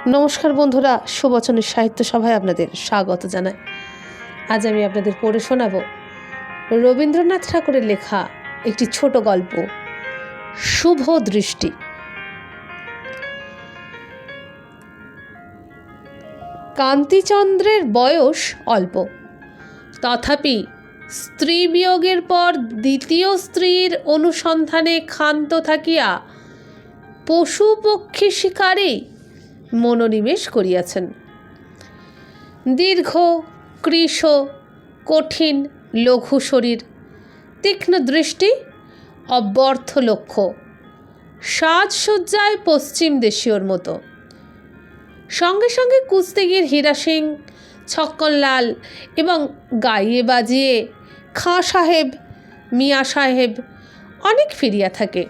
নমস্কার বন্ধুরা, সুবচনের সাহিত্য সভায় আপনাদের স্বাগত জানাই। আজ আমি আপনাদের পড়ে শোনাব রবীন্দ্রনাথ ঠাকুরের লেখা একটি ছোট গল্প, শুভ দৃষ্টি। কান্তিচন্দ্রের বয়স অল্প, তথাপি স্ত্রী বিয়োগের পর দ্বিতীয় স্ত্রীর অনুসন্ধানে ক্ষান্ত থাকিয়া পশু পক্ষী শিকারে মনোনিবেশ করিয়াছেন। দীর্ঘ কৃশ কঠিন লঘু শরীর, তীক্ষ্ণ দৃষ্টি, অব্যর্থ লক্ষ্য, সাজসজ্জায় পশ্চিম দেশীয়র মতো। সঙ্গে সঙ্গে কুস্তিগির হীরা সিং, ছক্কনলাল এবং গাইয়ে বাজিয়ে খাঁ সাহেব, মিয়া সাহেব অনেক ফিরিয়া থাকে।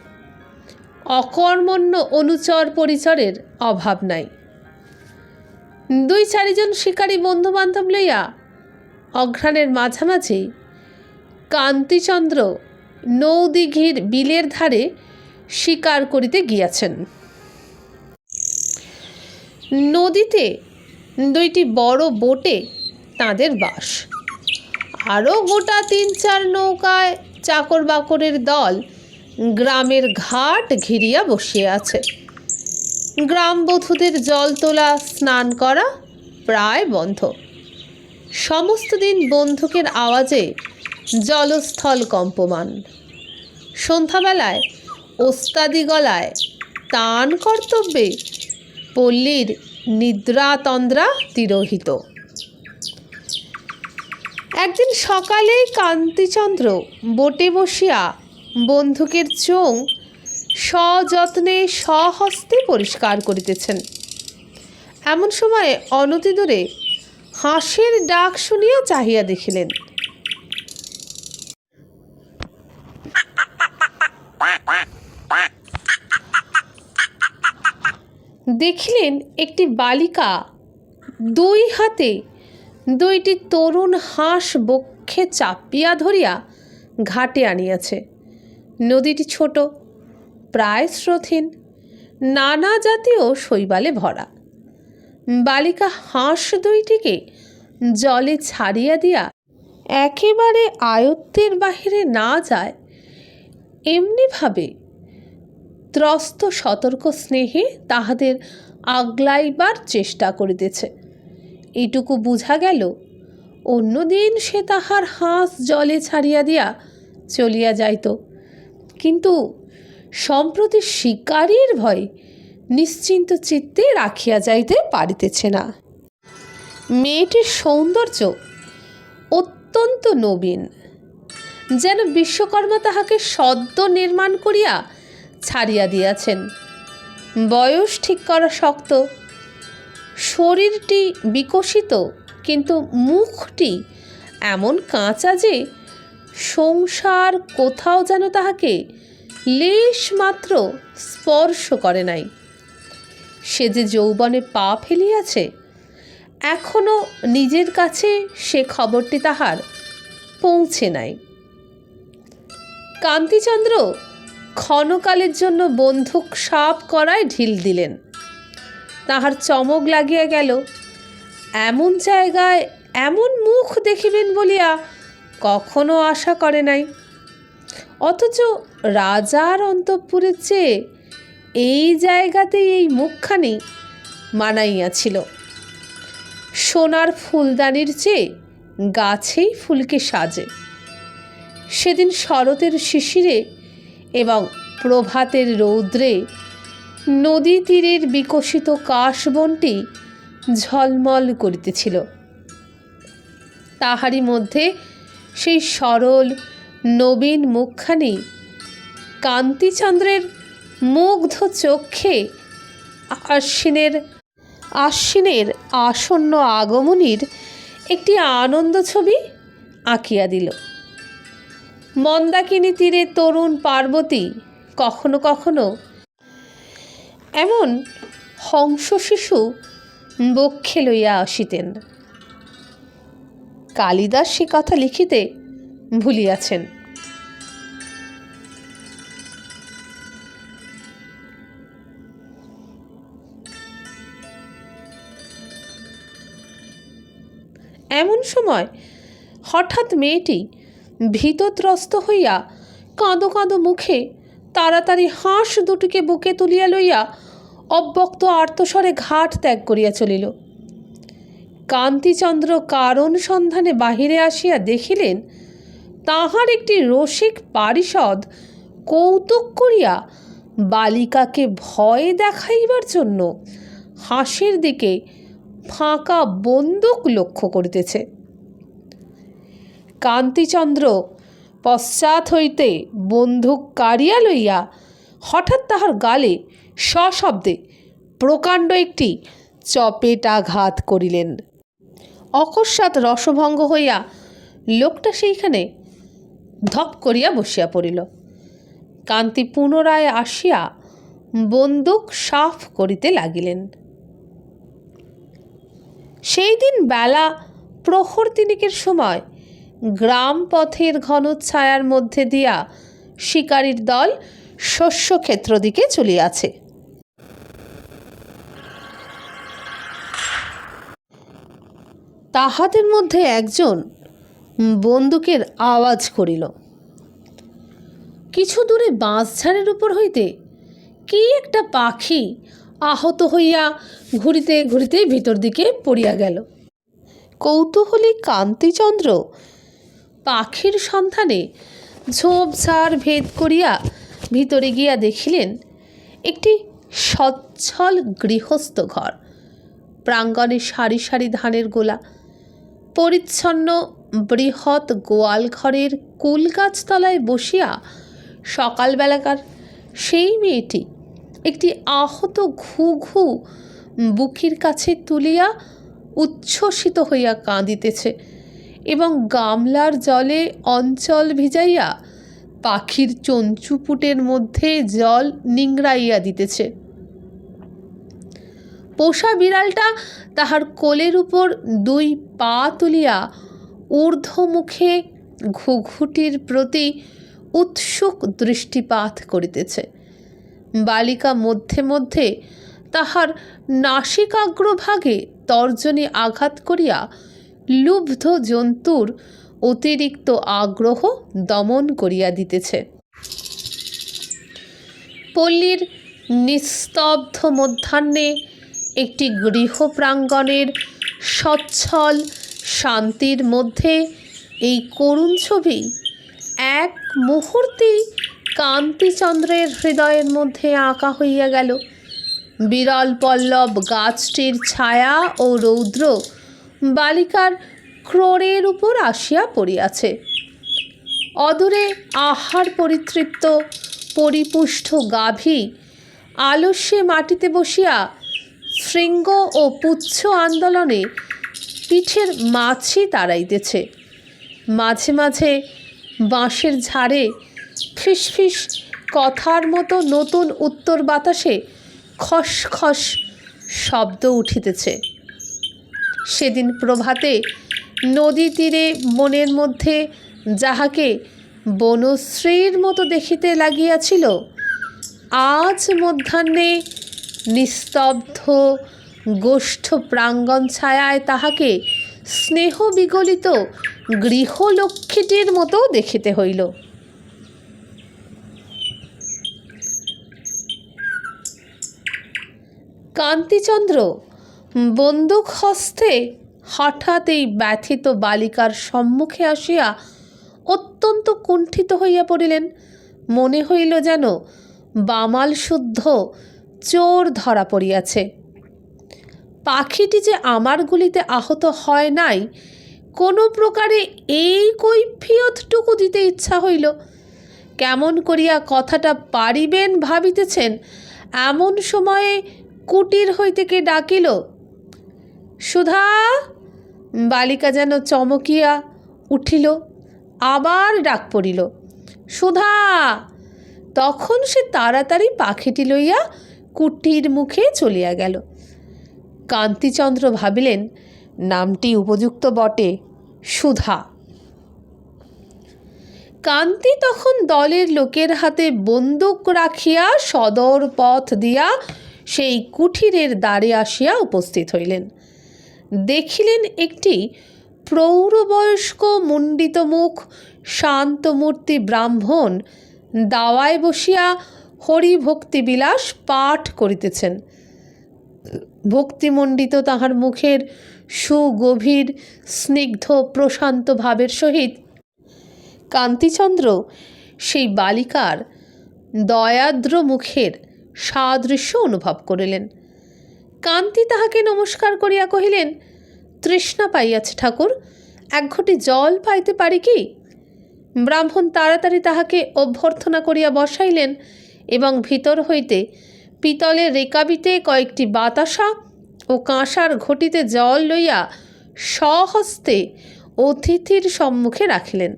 অকর্মণ্য অনুচর পরিচরের অভাব নাই। 2-4 জন শিকারী বন্ধুবান্ধব লইয়া অঘ্রাণের মাঝামাঝি কান্তিচন্দ্র নৌদিঘির বিলের ধারে শিকার করিতে গিয়াছেন। নদীতে 2টি বড় বোটে তাঁদের বাস। আরও গোটা 3-4 নৌকায় চাকর বাকরের দল গ্রামের ঘাট ঘিরিয়া বসিয়া আছে। গ্রামবধূদের জল তোলা, স্নান করা প্রায় বন্ধ। সমস্ত দিন বন্দুকের আওয়াজে জলস্থল কম্পমান। সন্ধ্যাবেলায় ওস্তাদি গলায় তান কর্তব্যে পল্লীর নিদ্রাতন্দ্রা তিরোহিত। একদিন সকালে কান্তিচন্দ্র বোটে বসিয়া বন্দুকের চোং সযত্নে স্বহস্তে পরিষ্কার করিতেছেন। এমন সময় অনতিদূরে হাঁসের ডাক শুনিয়া চাহিয়া দেখিলেন। দেখিলেন একটি বালিকা 2 হাতে 2টি তরুণ হাঁস বক্ষে চাপিয়া ধরিয়া ঘাটে আনিয়াছে। নদীটি ছোট, প্রায় স্রোতহীন, নানা জাতীয় শৈবালে ভরা। বালিকা হাঁস 2টিকে জলে ছাড়িয়া দিয়া একেবারে আয়ত্তের বাহিরে না যায় এমনিভাবে ত্রস্ত সতর্ক স্নেহে তাহাদের আগলাইবার চেষ্টা করিতেছে। এইটুকু বুঝা গেল, অন্যদিন সে তাহার হাঁস জলে ছাড়িয়া দিয়া চলিয়া যাইত, কিন্তু সম্প্রতি শিকারীর ভয়ে নিশ্চিন্ত চিত্তে রাখিয়া যাইতে পারিতেছে না। মেয়েটির সৌন্দর্য অত্যন্ত নবীন, যেন বিশ্বকর্মা তাহাকে সদ্য নির্মাণ করিয়া ছাড়িয়া দিয়াছেন। বয়স ঠিক করা শক্ত, শরীরটি বিকশিত, কিন্তু মুখটি এমন কাঁচা যে সংসার কোথাও যেন তাহাকে লেশ মাত্র স্পর্শ করে নাই। সে যে যৌবনে পা ফেলিয়াছে, এখনো নিজের কাছে সে খবরটি তাহার পৌঁছে নাই। কান্তিচন্দ্র ক্ষণকালের জন্য বন্দুক সাপ করায় ঢিল দিলেন। তাহার চমক লাগিয়া গেল। এমন জায়গায় এমন মুখ দেখিবেন বলিয়া কখনো আশা করে নাই। অথচ রাজার অন্তঃপুরের চেয়ে এই জায়গাতেই এই মুখখানি মানাইয়াছিল। সোনার ফুলদানির চেয়ে গাছেই ফুলকে সাজে। সেদিন শরতের শিশিরে এবং প্রভাতের রৌদ্রে নদী তীরের বিকশিত কাশবনটি ঝলমল করিতেছিল। তাহারই মধ্যে সেই সরল নবীন মুখখানি কান্তিচন্দ্রের মুগ্ধ চক্ষে আশ্বিনের আসন্ন আগমনীর একটি আনন্দ ছবি আঁকিয়া দিল। মন্দাকিনী তীরে তরুণ পার্বতী কখনো কখনো এমন হংস শিশু বক্ষে লইয়া আসিতেন। কালিদাস সে কথা লিখিতে ভুলিয়াছেন। এমন সময় হঠাৎ মেয়েটি ভীতত্রস্ত হইয়া কাঁদো কাঁদো মুখে তাড়াতাড়ি হাঁস দুটিকে বুকে তুলিয়া লইয়া অব্যক্ত আর্তস্বরে ঘাট ত্যাগ করিয়া চলিল। কান্তিচন্দ্র কারণ সন্ধানে বাহিরে আসিয়া দেখিলেন তাহার একটি রসিক পারিষদ কৌতুক করিয়া বালিকাকে ভয় দেখাইবার জন্য হাঁসের দিকে ফাঁকা বন্দুক লক্ষ্য করিতেছে। কান্তিচন্দ্র পশ্চাৎ হইতে বন্দুক কাড়িয়া লইয়া হঠাৎ তাহার গালে সশব্দে প্রকাণ্ড একটি চপেটাঘাত করিলেন। অকস্মাৎ রসভঙ্গ হইয়া লোকটা সেইখানে ধপ করিয়া বসিয়া পড়িল। কান্তি পুনরায় আসিয়া বন্দুক সাফ করিতে লাগিলেন। সেই দিন বেলা প্রহর তিনিকের সময় গ্রাম পথের ঘন ছায়ার মধ্যে দিয়া শিকারীর দল শস্যক্ষেত্র দিকে চলিয়াছে। তাহাদের মধ্যে একজন বন্দুকের আওয়াজ করিল। কিছু দূরে বাঁশঝাড়ের উপর হইতে কি একটা পাখি আহত হইয়া ঘুরিতে ঘুরিতে ভিতর দিকে পড়িয়া গেল। কৌতূহলী কান্তিচন্দ্র পাখির সন্ধানে ঝোপঝাড় ভেদ করিয়া ভিতরে গিয়া দেখিলেন একটি সচ্ছল গৃহস্থ ঘর। প্রাঙ্গণে সারি সারি ধানের গোলা, পরিচ্ছন্ন বৃহৎ গোয়াল ঘরের কুল গাছতলায় বসিয়া সকালবেলাকার সেই মেয়েটি একটি আহত ঘুঘু বুকের কাছে তুলিয়া উচ্ছ্বসিত হইয়া কাঁদিতেছে এবং গামলার জলে অঞ্চল ভিজাইয়া পাখির চঞ্চুপুটের মধ্যে জল নিংড়াইয়া দিতেছে। পোষা বিড়ালটা তাহার কোলের উপর দুই পা তুলিয়া ঊর্ধ্বমুখে ঘুঘুটির প্রতি উৎসুক দৃষ্টিপাত করিতেছে। বালিকা মধ্যে মধ্যে তাহার নাসিকাগ্রভাগে তর্জনী আঘাত করিয়া লুব্ধ জন্তুর অতিরিক্ত আগ্রহ দমন করিয়া দিতেছে। পল্লীর নিস্তব্ধ মধ্যাহ্নে একটি গৃহ প্রাঙ্গণের সচ্ছল শান্তির মধ্যে এই করুণ ছবি এক মুহূর্তেই কান্তিচন্দ্রের হৃদয়ের মধ্যে আঁকা হইয়া গেল। বিরল পল্লব গাছটির ছায়া ও রৌদ্র বালিকার ক্রোড়ের উপর আসিয়া পড়িয়াছে। অদূরে আহার পরিতৃপ্ত পরিপুষ্ট গাভী আলস্যে মাটিতে বসিয়া শৃঙ্গ ও পুচ্ছ আন্দোলনে পিঠের মাছি তাড়াইতেছে। মাঝে মাঝে বাঁশের ঝাড়ে ফিসফিস কথার মতো নতুন উত্তর বাতাসে খসখস শব্দ উঠিতেছে। সেদিন প্রভাতে নদী তীরে মনের মধ্যে যাহাকে বনশ্রীর মতো দেখিতে লাগিয়াছিল, আজ মধ্যাহ্নে নিস্তব্ধ গোষ্ঠ প্রাঙ্গণ ছায়ায় তাহাকে স্নেহ বিগলিত গৃহলক্ষ্মীটির মতো দেখিতে হইল। কান্তিচন্দ্র বন্দুক হস্তে হঠাৎ এই ব্যথিত বালিকার সম্মুখে আসিয়া অত্যন্ত কুণ্ঠিত হইয়া পড়িলেন। মনে হইল যেন বামাল শুদ্ধ চোর ধরা পড়িয়াছে। পাখিটি যে আমার গুলিতে আহত হয় নাই, কোনো প্রকারে এই কৈফিয়তটুকু দিতে ইচ্ছা হইল। কেমন করিয়া কথাটা পারিবেন ভাবিতেছেন, এমন সময়ে কুটির হইতে কে ডাকিল, সুধা! বালিকা যেন চমকিয়া উঠিল, আবার ডাক পড়িল, সুধা! তখন সে তাড়াতাড়ি পাখিটি লইয়া কুটির মুখে চলিয়া গেল। কান্তিচন্দ্র ভাবিলেন, নামটি উপযুক্ত বটে, সুধা। কান্তি তখন দলের লোকের হাতে বন্দুক রাখিয়া সদর পথ দিয়া সেই কুঠিরের দ্বারে আসিয়া উপস্থিত হইলেন। দেখিলেন একটি প্রৌঢ়বয়স্ক মুণ্ডিত মুখ শান্তমূর্তি ব্রাহ্মণ দাওয়ায় বসিয়া হরিভক্তিবিলাস পাঠ করিতেছেন। ভক্তিমণ্ডিত তাহার মুখের সুগভীর স্নিগ্ধ প্রশান্ত ভাবের সহিত কান্তিচন্দ্র সেই বালিকার দয়াদ্র মুখের সাদৃশ্য অনুভব করিলেন। কান্তি তাহাকে নমস্কার করিয়া কহিলেন, তৃষ্ণা পাইয়াছে ঠাকুর, এক ঘটি জল পাইতে পারি কি? ব্রাহ্মণ তাড়াতাড়ি তাহাকে অভ্যর্থনা করিয়া বসাইলেন এবং ভিতর হইতে পিতলের রেকাবিতে কয়েকটি বাতাসা ও কাঁসার ঘটিতে জল লইয়া স্বহস্তে অতিথির সম্মুখে রাখিলেন।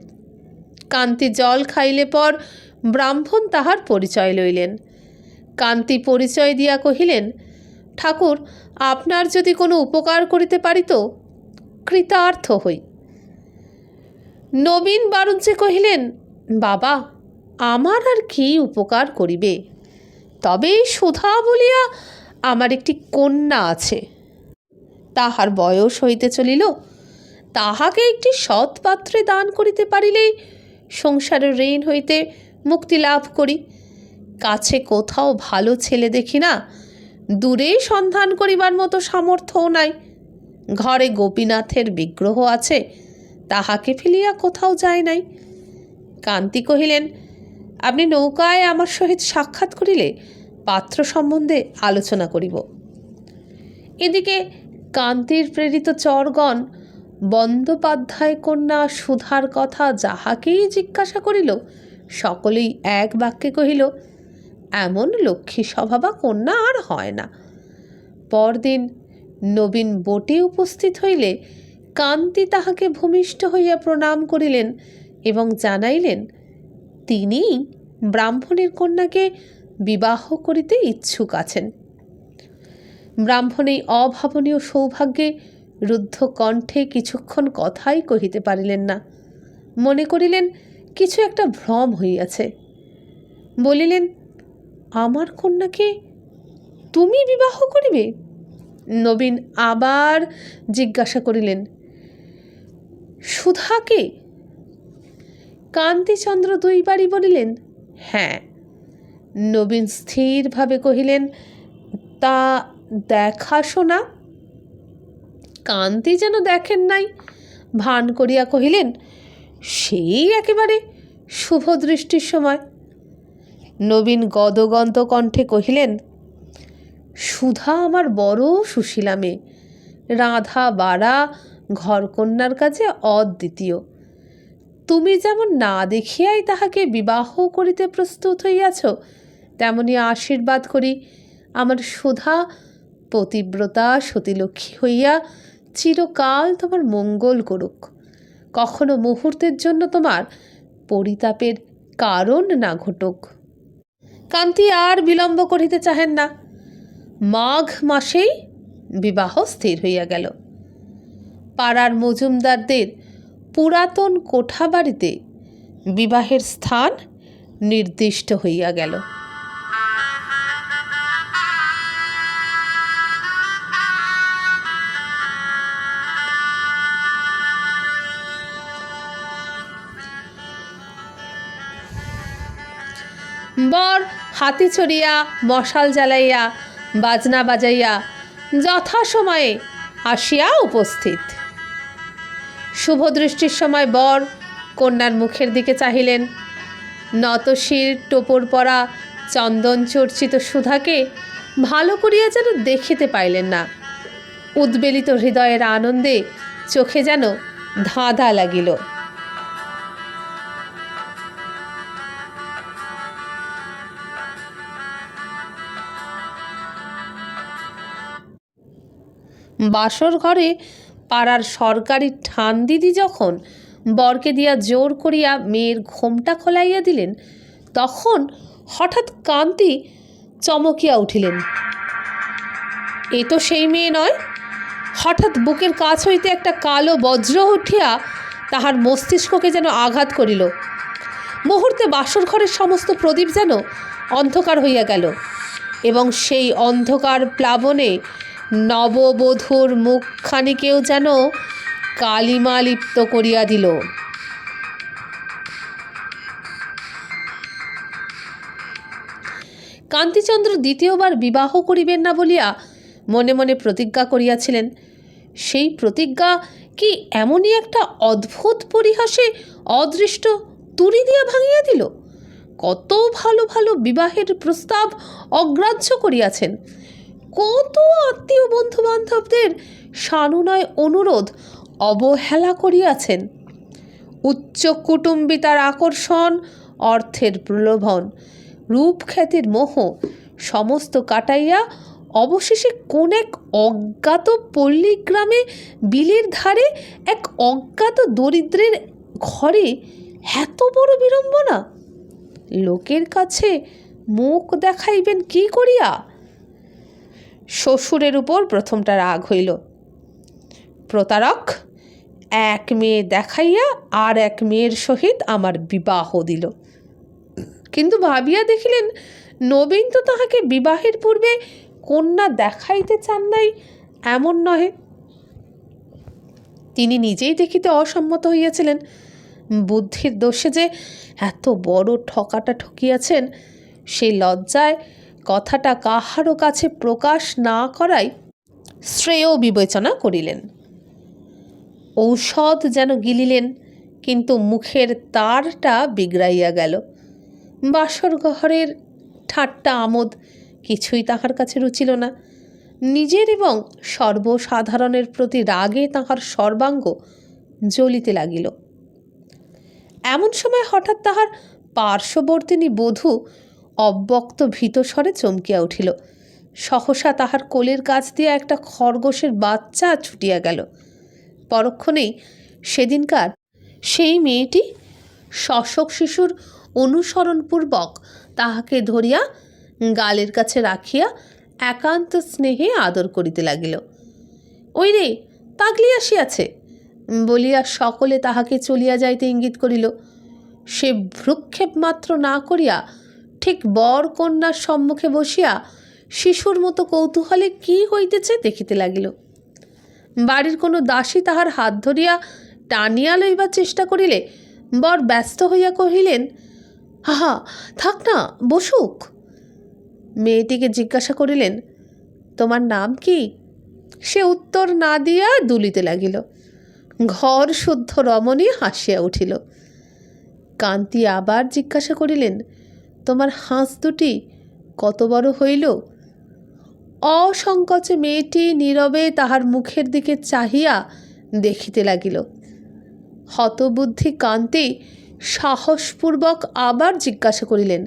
কান্তি জল খাইলে পর ব্রাহ্মণ তাহার পরিচয় লইলেন। কান্তি পরিচয় দিয়া কহিলেন, ঠাকুর, আপনার যদি কোনো উপকার করিতে পারিত কৃতার্থ হই। নবীন বাণিজ্যে কহিলেন, বাবা, আমার আর কি উপকার করিবে? তবে সুধা বলিয়া আমার একটি কন্যা আছে, তাহার বয়স হইতে চলিল, তাহাকে একটি সৎপাত্রে দান করিতে পারিলেই সংসারের ঋণ হইতে মুক্তি লাভ করি। কাছে কোথাও ভালো ছেলে দেখি না, দূরে সন্ধান করিবার মতো সামর্থ্যও নাই। ঘরে গোপীনাথের বিগ্রহ আছে, তাহাকে ফেলিয়া কোথাও যায় নাই। কান্তি কহিলেন, আপনি নৌকায় আমার সহিত সাক্ষাৎ করিলে পাত্র সম্বন্ধে আলোচনা করিব। এদিকে কান্তির প্রেরিত চরগণ বন্দ্যোপাধ্যায় কন্যা সুধার কথা যাহাকেই জিজ্ঞাসা করিল, সকলেই এক বাক্যে কহিল, এমন লক্ষ্মী স্বভাবা কন্যা আর হয় না। পরদিন নবীন বোটে উপস্থিত হইলে কান্তি তাহাকে ভূমিষ্ঠ হইয়া প্রণাম করিলেন এবং জানাইলেন তিনি ব্রাহ্মণের কন্যাকে বিবাহ করিতে ইচ্ছুক আছেন। ব্রাহ্মণ এই অভাবনীয় সৌভাগ্যে রুদ্ধ কণ্ঠে কিছুক্ষণ কথাই কহিতে পারিলেন না। মনে করিলেন কিছু একটা ভ্রম হইয়াছে। বলিলেন, আমার কন্যাকে তুমি বিবাহ করিবে? নবীন আবার জিজ্ঞাসা করিলেন, সুধাকে? কান্তিচন্দ্র দুইবারই বলিলেন, হ্যাঁ। নবীন স্থিরভাবে কহিলেন, তা দেখাশোনা? কান্তি যেন দেখেন নাই, ভান করিয়া কহিলেন, সেই একেবারে শুভ দৃষ্টির সময়। নবীন গদগন্ত কণ্ঠে কহিলেন, সুধা আমার বড় সুশীলা মেয়ে, রাধা বাড়া ঘরকন্যার কাছে অদ্বিতীয়। তুমি যেমন না দেখিয়াই তাহাকে বিবাহ করিতে প্রস্তুত হইয়াছ, তেমনি আশীর্বাদ করি আমার সুধা পতিব্রতা সতীলক্ষ্মী হইয়া চিরকাল তোমার মঙ্গল করুক, কখনো মুহূর্তের জন্য তোমার পরিতাপের কারণ না ঘটুক। কান্তি আর বিলম্ব করিতে চাহেন না। মাঘ মাসেই বিবাহ স্থির হইয়া গেল। পাড়ার মজুমদারদের পুরাতন কোঠাবাড়িতে বিবাহের স্থান নির্দিষ্ট হইয়া গেল। বর হাতি চড়িয়া মশাল জ্বালাইয়া বাজনা বাজাইয়া যথাসময়ে আসিয়া উপস্থিত। শুভদৃষ্টির সময় বর কন্যার মুখের দিকে চাহিলেন। নতশির টোপর পরা চন্দন চর্চিত সুধাকে ভালো করিয়া যেন দেখিতে পাইলেন না। উদ্বেলিত হৃদয়ের আনন্দে চোখে যেন ধাঁধা লাগিল। বাসর ঘরে পাড়ার সরকারি ঠান দিদি যখন বরকে দিয়া জোর করিয়া মেয়ের ঘোমটা খোলাইয়া দিলেন, তখন হঠাৎ কান্তি চমকিয়া উঠিলেন। এ তো সেই মেয়ে নয়। হঠাৎ বুকের কাছ হইতে একটা কালো বজ্র উঠিয়া তাহার মস্তিষ্ককে যেন আঘাত করিল। মুহূর্তে বাসর ঘরের সমস্ত প্রদীপ যেন অন্ধকার হইয়া গেল এবং সেই অন্ধকার প্লাবনে নববধূর মুখখানিকেও যেন কালিমা লিপ্ত করিয়া দিল। কান্তিচন্দ্র দ্বিতীয়বার বিবাহ করিবেন না বলিয়া মনে মনে প্রতিজ্ঞা করিয়াছিলেন। সেই প্রতিজ্ঞা কি এমনই একটা অদ্ভুত পরিহাসে অদৃষ্ট তুড়ি দিয়া ভাঙিয়া দিল? কত ভালো ভালো বিবাহের প্রস্তাব অগ্রাহ্য করিয়াছেন, কত আত্মীয় বন্ধু বান্ধবদের সানুনয় অনুরোধ অবহেলা করিয়াছেন। উচ্চ কুটুম্বিতার আকর্ষণ, অর্থের প্রলোভন, রূপখ্যাতির মোহ সমস্ত কাটাইয়া অবশেষে কোন এক অজ্ঞাত পল্লীগ্রামে বিলের ধারে এক অজ্ঞাত দরিদ্রের ঘরে এত বড় বিড়ম্বনা! লোকের কাছে মুখ দেখাইবেন কি করিয়া? শ্বশুরের উপর প্রথমটা রাগ হইল। প্রতারক, এক মেয়ে দেখাইয়া আর এক মেয়ের সহিত আমার বিবাহ দিল। কিন্তু ভাবিয়া দেখিলেন, নবীন তো তাহাকে বিবাহের পূর্বে কন্যা দেখাইতে চান নাই এমন নহে, তিনি নিজেই দেখিতে অসম্মত হইয়াছিলেন। বুদ্ধির দোষে যে এত বড় ঠকাটা ঠকিয়াছেন, সেই লজ্জায় কথাটা কাহারও কাছে প্রকাশ না করাই শ্রেয় বিবেচনা করিলেন। ঔষধ যেন গিলিলেন, কিন্তু মুখের তারটা বিগড়াইয়া গেল। বাসর ঘরের ঠাট্টা আমোদ কিছুই তাহার কাছে রুচিল না। নিজের এবং সর্বসাধারণের প্রতি রাগে তাহার সর্বাঙ্গ জ্বলিতে লাগিল। এমন সময় হঠাৎ তাহার পার্শ্ববর্তিনী বধূ অব্যক্ত ভীত স্বরে চমকিয়া উঠিল। সহসা তাহার কোলের কাছ দিয়া একটা খরগোশের বাচ্চা ছুটিয়া গেল। পরক্ষণেই সেদিনকার সেই মেয়েটি শশক শিশুর অনুসরণপূর্বক তাহাকে ধরিয়া গালের কাছে রাখিয়া একান্ত স্নেহে আদর করিতে লাগিল। ওই রে, পাগলি আসিয়াছে বলিয়া সকলে তাহাকে চলিয়া যাইতে ইঙ্গিত করিল। সে ভ্রুক্ষেপ মাত্র না করিয়া ঠিক বর কন্যার সম্মুখে বসিয়া শিশুর মতো কৌতূহলে কি হইতেছে দেখিতে লাগিল। বাড়ির কোনো দাসী তাহার হাত ধরিয়া টানিয়া লইবার চেষ্টা করিলে বর ব্যস্ত হইয়া কহিলেন, হাহা, থাক না, বসুক। মেয়েটিকে জিজ্ঞাসা করিলেন, তোমার নাম কি? সে উত্তর না দিয়া দুলিতে লাগিল। ঘর শুদ্ধ রমণী হাসিয়া উঠিল। কান্তি আবার জিজ্ঞাসা করিলেন, তোমার হাঁস দুটি কত বড় হইল? অসংকোচে মেয়েটি নীরবে তাহার মুখের দিকে চাহিয়া দেখিতে লাগিল। হতবুদ্ধি কান্তি সাহসপূর্বক আবার জিজ্ঞাসা করিলেন,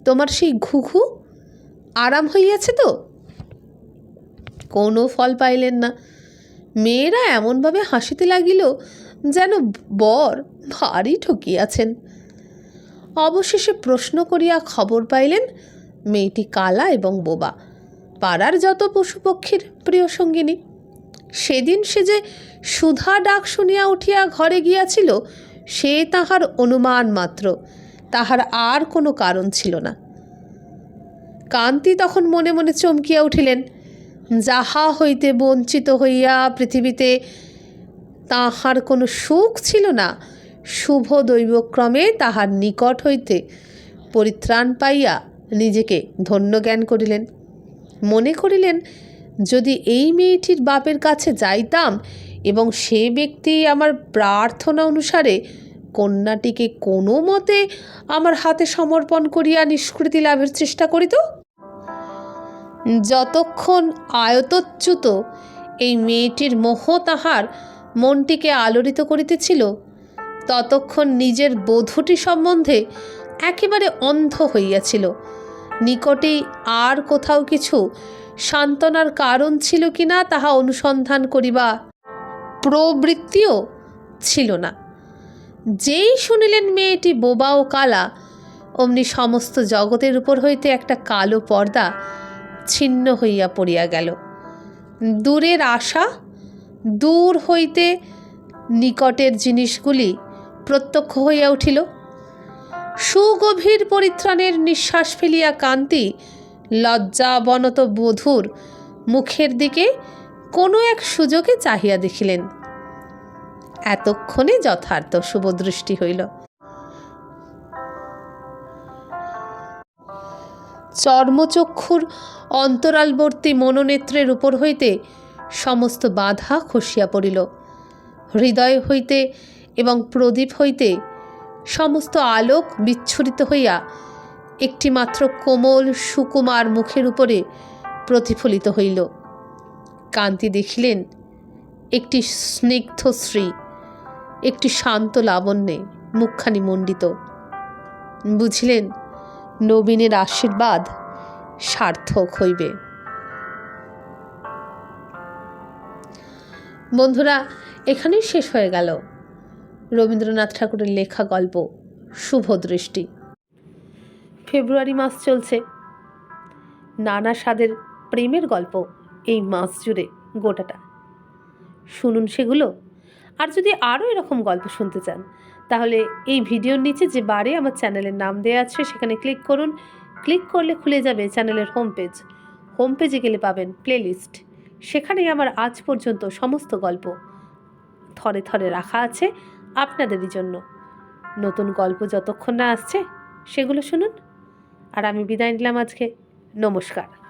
তোমার সেই ঘুঘু আরাম হইয়াছে তো? কোনো ফল পাইলেন না। মেয়েরা এমনভাবে হাসিতে লাগিল যেন বর ভারী ঠকিয়াছেন। অবশেষে প্রশ্ন করিয়া খবর পাইলেন মেয়েটি কালা এবং বোবা, পাড়ার যত পশুপক্ষীর প্রিয় সঙ্গিনী। সেদিন সে যে সুধা ডাক শুনিয়া উঠিয়া ঘরে গিয়াছিল, সে তাহার অনুমান মাত্র, তাহার আর কোনো কারণ ছিল না। কান্তি তখন মনে মনে চমকিয়া উঠিলেন। যাহা হইতে বঞ্চিত হইয়া পৃথিবীতে তাহার কোনো সুখ ছিল না, শুভ দৈবক্রমে তাহার নিকট হইতে পরিত্রাণ পাইয়া নিজেকে ধন্য জ্ঞান করিলেন। মনে করিলেন, যদি এই মেয়েটির বাপের কাছে যাইতাম এবং সে ব্যক্তি আমার প্রার্থনা অনুসারে কন্যাটিকে কোনো মতে আমার হাতে সমর্পণ করিয়া নিষ্কৃতি লাভের চেষ্টা করিত, যতক্ষণ আয়তচ্যুত এই মেয়েটির মোহ তাহার মনটিকে আলোড়িত করিতেছিল, ততক্ষণ নিজের বধূটি সম্বন্ধে একেবারে অন্ধ হইয়াছিল। নিকটেই আর কোথাও কিছু সান্ত্বনার কারণ ছিল কিনা তাহা অনুসন্ধান করিবা প্রবৃত্তিও ছিল না। যেই শুনিলেন মেয়েটি বোবা ও কালা, অমনি সমস্ত জগতের উপর হইতে একটা কালো পর্দা ছিন্ন হইয়া পড়িয়া গেল। দূরের আশা, দূর হইতে নিকটের জিনিসগুলি প্রত্যক্ষ হইয়া উঠিল। সুগভীর পরিত্রাণের নিঃশ্বাস ফেলিয়া কান্তি লজ্জাবনত বধূর মুখের দিকে কোনো এক সুযোগে চাহিয়া দেখিলেন। এতক্ষণে যথার্থ শুভদৃষ্টি হইল। চর্মচক্ষুর অন্তরালবর্তী মনোনেত্রের উপর হইতে সমস্ত বাধা খসিয়া পড়িল। হৃদয় হইতে এবং প্রদীপ হইতে সমস্ত আলোক বিচ্ছুরিত হইয়া একটি মাত্র কোমল সুকুমার মুখের উপরে প্রতিফলিত হইল। কান্তি দেখিলেন একটি স্নিগ্ধশ্রী, একটি শান্ত লাবণ্যে মুখখানি মণ্ডিত। বুঝিলেন নবীনের আশীর্বাদ সার্থক হইবে। বন্ধুরা, এখানেই শেষ হয়ে গেল রবীন্দ্রনাথ ঠাকুরের লেখা গল্প শুভদৃষ্টি। ফেব্রুয়ারি মাস চলছে, নানা স্বাদের প্রেমের গল্প এই মাস জুড়ে গোটাটা শুনুন সেগুলো। আর যদি আরও এরকম গল্প শুনতে চান তাহলে এই ভিডিওর নিচে যে বারে আমার চ্যানেলের নাম দেওয়া আছে সেখানে ক্লিক করুন। ক্লিক করলে খুলে যাবে চ্যানেলের হোম পেজ। হোম পেজে গেলে পাবেন প্লেলিস্ট, সেখানেই আমার আজ পর্যন্ত সমস্ত গল্প থরে থরে রাখা আছে আপনাদেরই জন্য। নতুন গল্প যতক্ষণ না আসছে সেগুলো শুনুন। আর আমি বিদায় নিলাম আজকে। নমস্কার।